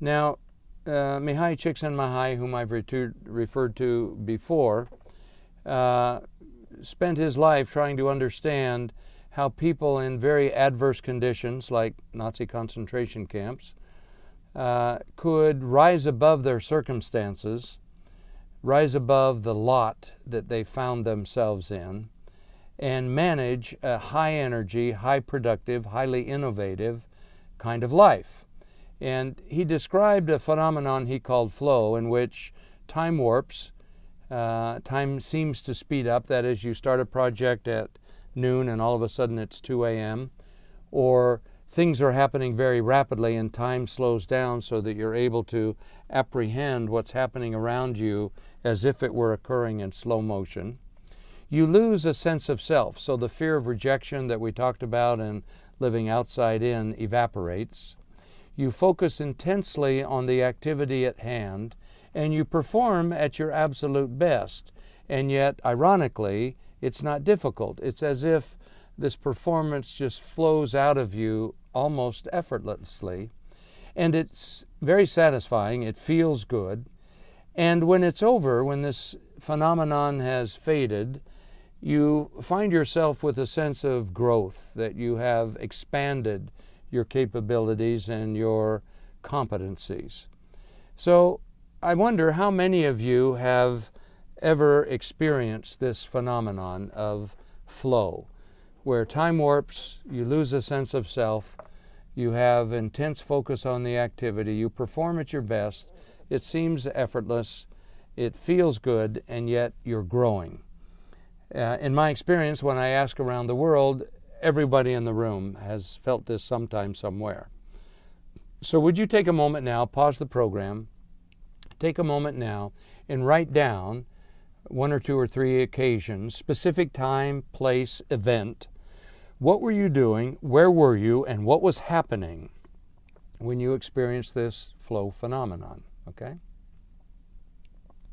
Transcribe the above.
Now, Csikszentmihalyi, whom I've referred to before, spent his life trying to understand how people in very adverse conditions, like Nazi concentration camps, could rise above their circumstances, rise above the lot that they found themselves in, and manage a high energy, high productive, highly innovative kind of life. And he described a phenomenon he called flow, in which time warps, time seems to speed up. That is, you start a project at noon and all of a sudden it's 2 a.m. Or things are happening very rapidly and time slows down so that you're able to apprehend what's happening around you as if it were occurring in slow motion. You lose a sense of self, so the fear of rejection that we talked about and living outside in evaporates. You focus intensely on the activity at hand, and you perform at your absolute best. And yet, ironically, it's not difficult. It's as if this performance just flows out of you almost effortlessly. And it's very satisfying. It feels good. And when it's over, when this phenomenon has faded, you find yourself with a sense of growth, that you have expanded your capabilities and your competencies. So I wonder how many of you have ever experienced this phenomenon of flow, where time warps, you lose a sense of self, you have intense focus on the activity, you perform at your best, it seems effortless, it feels good, and yet you're growing. In my experience, when I ask around the world, everybody in the room has felt this sometime, somewhere. So would you take a moment now, pause the program, take a moment now and write down 1 or 2 or 3 occasions, specific time, place, event. What were you doing? Where were you? And what was happening when you experienced this flow phenomenon? Okay?